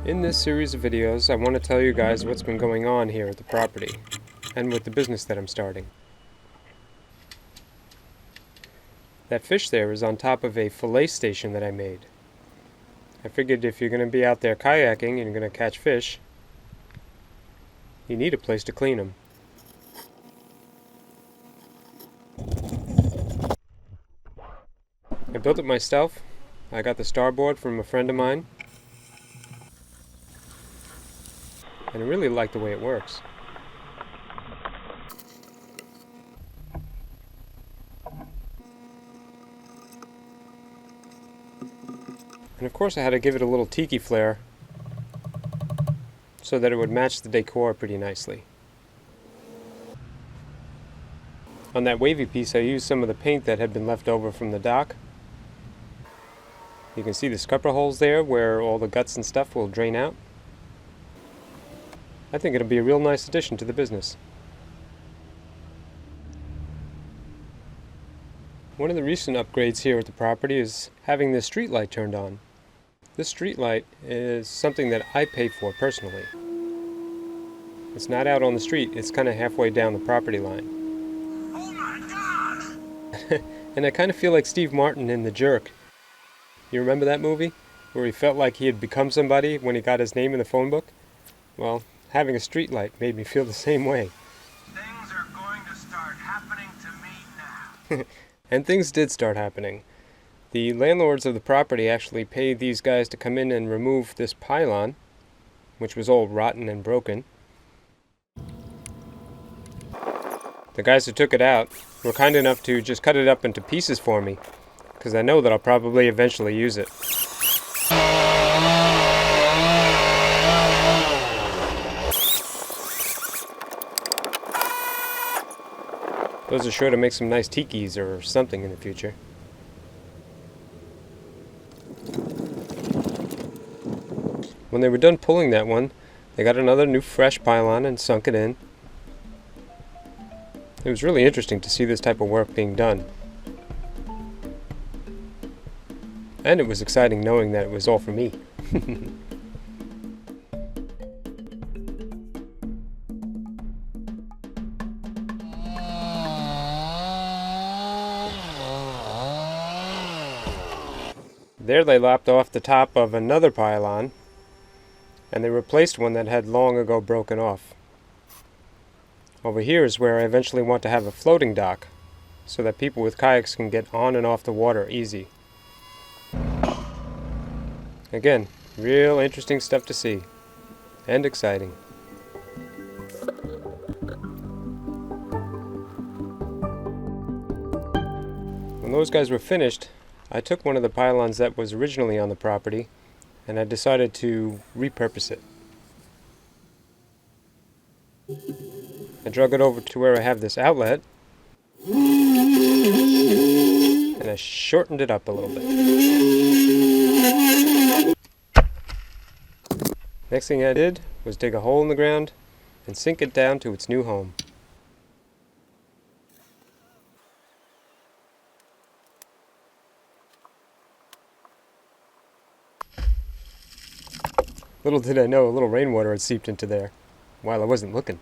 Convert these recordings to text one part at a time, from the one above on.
In this series of videos, I want to tell you guys what's been going on here at the property, and with the business that I'm starting. That fish there is on top of a fillet station that I made. I figured if you're going to be out there kayaking and you're going to catch fish, you need a place to clean them. I built it myself. I got the starboard from a friend of mine, and I really like the way it works. And of course I had to give it a little tiki flair so that it would match the decor pretty nicely. On that wavy piece I used some of the paint that had been left over from the dock. You can see the scupper holes there where all the guts and stuff will drain out. I think it'll be a real nice addition to the business. One of the recent upgrades here at the property is having this street light turned on. This street light is something that I pay for personally. It's not out on the street, it's kind of halfway down the property line. Oh my God! And I kind of feel like Steve Martin in The Jerk. You remember that movie? Where he felt like he had become somebody when he got his name in the phone book? Well, having a street light made me feel the same way. Things are going to start happening to me now. And things did start happening. The landlords of the property actually paid these guys to come in and remove this pylon, which was all rotten and broken. The guys who took it out were kind enough to just cut it up into pieces for me, because I know that I'll probably eventually use it. Those are sure to make some nice tikis or something in the future. When they were done pulling that one, they got another new fresh pylon and sunk it in. It was really interesting to see this type of work being done. And it was exciting knowing that it was all for me. There they lopped off the top of another pylon, and they replaced one that had long ago broken off. Over here is where I eventually want to have a floating dock, so that people with kayaks can get on and off the water easy. Again, real interesting stuff to see, and exciting. When those guys were finished, I took one of the pylons that was originally on the property, and I decided to repurpose it. I drug it over to where I have this outlet, and I shortened it up a little bit. Next thing I did was dig a hole in the ground and sink it down to its new home. Little did I know a little rainwater had seeped into there while I wasn't looking.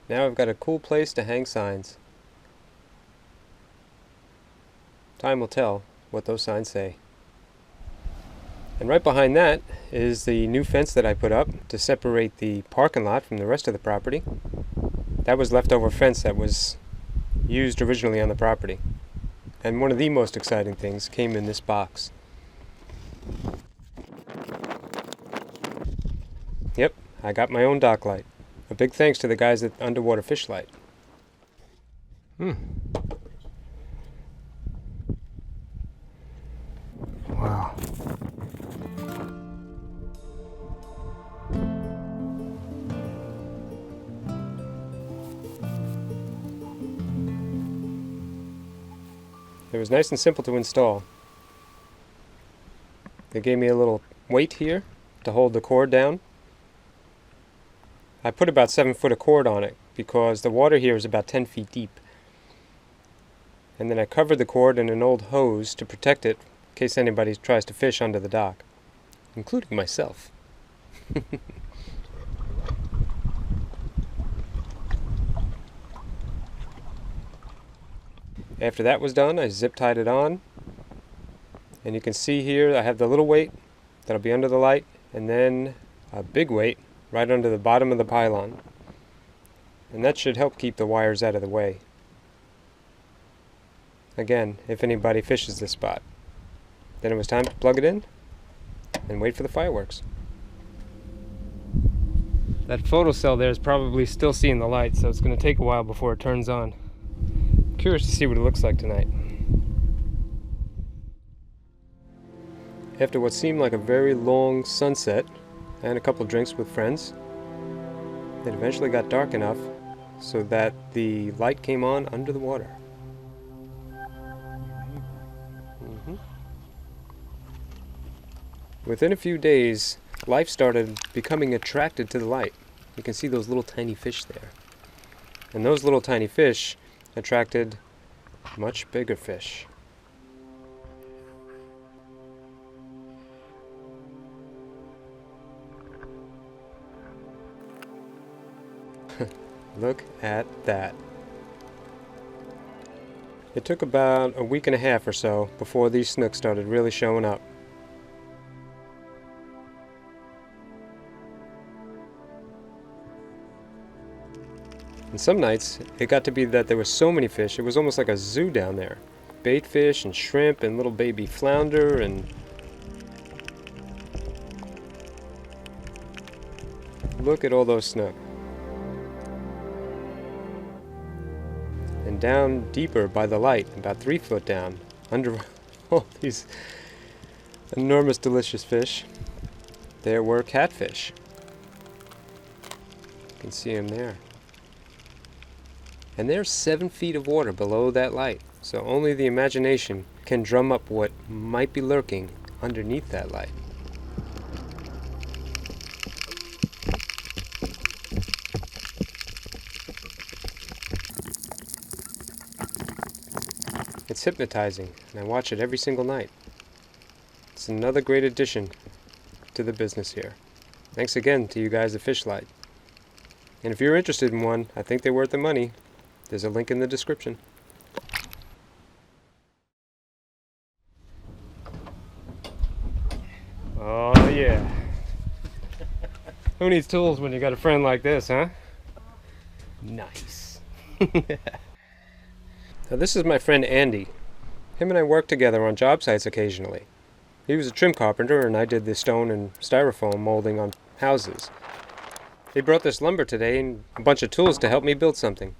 Now I've got a cool place to hang signs. Time will tell what those signs say. And right behind that is the new fence that I put up to separate the parking lot from the rest of the property. That was leftover fence that was used originally on the property. And one of the most exciting things came in this box. Yep, I got my own dock light. A big thanks to the guys at Underwater Fish Light. Wow. It was nice and simple to install. They gave me a little weight here to hold the cord down. I put about 7 foot of cord on it because the water here is about 10 feet deep. And then I covered the cord in an old hose to protect it in case anybody tries to fish under the dock. including myself. After that was done, I zip tied it on, and you can see here I have the little weight that'll be under the light, and then a big weight right under the bottom of the pylon, and that should help keep the wires out of the way. Again, if anybody fishes this spot. Then it was time to plug it in and wait for the fireworks. That photocell there is probably still seeing the light, so it's going to take a while before it turns on. I'm curious to see what it looks like tonight. After what seemed like a very long sunset and a couple drinks with friends, it eventually got dark enough so that the light came on under the water. Within a few days, life started becoming attracted to the light. You can see those little tiny fish there. And those little tiny fish attracted much bigger fish. Look at that. It took about a week and a half or so before these snooks started really showing up. And some nights, it got to be that there were so many fish, it was almost like a zoo down there. Bait fish and shrimp and little baby flounder and... Look at all those snook. And down deeper by the light, about 3 foot down, under all these enormous delicious fish, there were catfish. You can see them there. And there's 7 feet of water below that light, so only the imagination can drum up what might be lurking underneath that light. It's hypnotizing, and I watch it every single night. It's another great addition to the business here. Thanks again to you guys at Fishlight. And if you're interested in one, I think they're worth the money. There's a link in the description. Oh yeah. Who needs tools when you got a friend like this, huh? Nice. Now this is my friend Andy. Him and I work together on job sites occasionally. He was a trim carpenter and I did the stone and styrofoam molding on houses. He brought this lumber today and a bunch of tools to help me build something.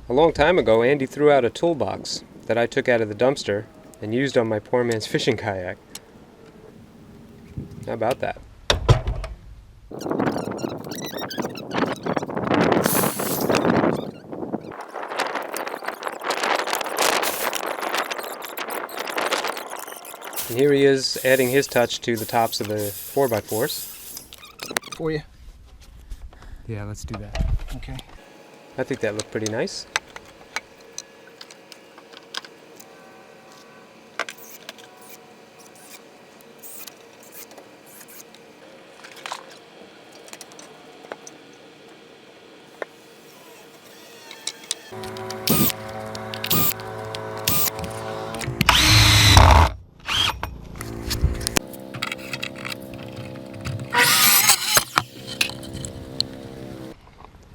A long time ago, Andy threw out a toolbox that I took out of the dumpster and used on my poor man's fishing kayak. How about that? And here he is adding his touch to the tops of the 4x4s. For you. Yeah, let's do that. Okay. I think that looked pretty nice.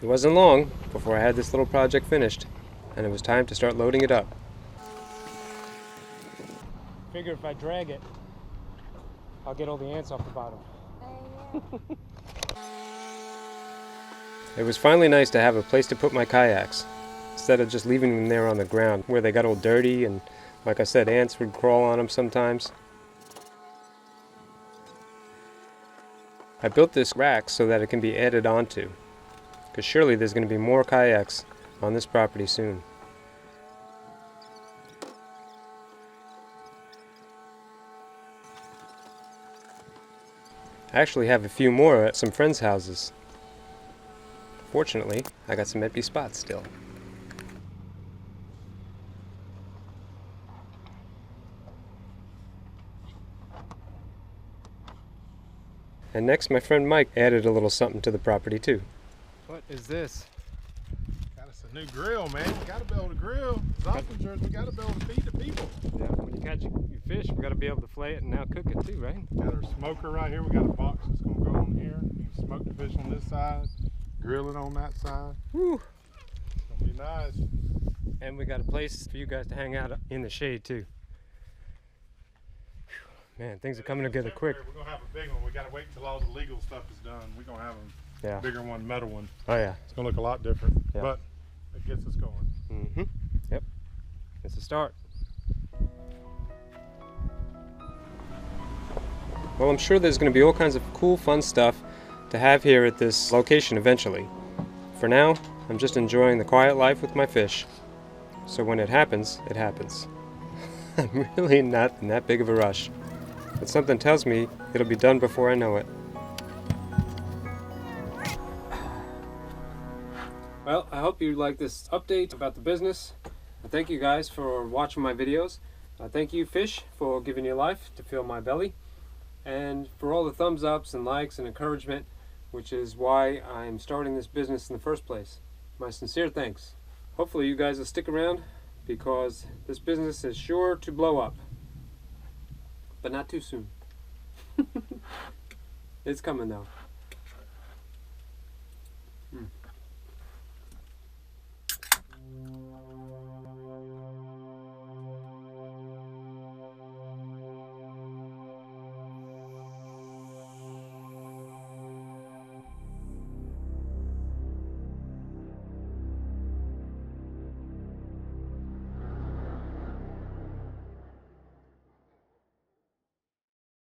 It wasn't long before I had this little project finished, and it was time to start loading it up. Figure if I drag it, I'll get all the ants off the bottom. It was finally nice to have a place to put my kayaks, instead of just leaving them there on the ground, where they got all dirty and, like I said, ants would crawl on them sometimes. I built this rack so that it can be added onto, because surely there's going to be more kayaks on this property soon. I actually have a few more at some friends' houses. Fortunately, I got some empty spots still. And next, my friend Mike added a little something to the property too. What is this? Got us a new grill, man. We gotta be able to grill. Zoffingers, we gotta be able to feed the people. Yeah, when you catch your fish, we gotta be able to fillet it and now cook it too, right? Got our smoker right here. We got a box that's gonna go on here. You can smoke the fish on this side, grill it on that side. Woo! It's gonna be nice. And we got a place for you guys to hang out in the shade too. Whew, man, things are coming together quick. We're gonna have a big one. We gotta wait until all the legal stuff is done. We're gonna have a bigger one, metal one. Oh yeah. It's gonna look a lot different, Yeah. but it gets us going. Mm-hmm. Yep. It's a start. Well, I'm sure there's going to be all kinds of cool, fun stuff to have here at this location eventually. For now, I'm just enjoying the quiet life with my fish. So when it happens, it happens. I'm really not in that big of a rush. But something tells me it'll be done before I know it. Well, I hope you like this update about the business. Thank you guys for watching my videos. Thank you, fish, for giving your life to fill my belly. And for all the thumbs ups and likes and encouragement, which is why I'm starting this business in the first place. My sincere thanks. Hopefully you guys will stick around because this business is sure to blow up. But not too soon. It's coming though.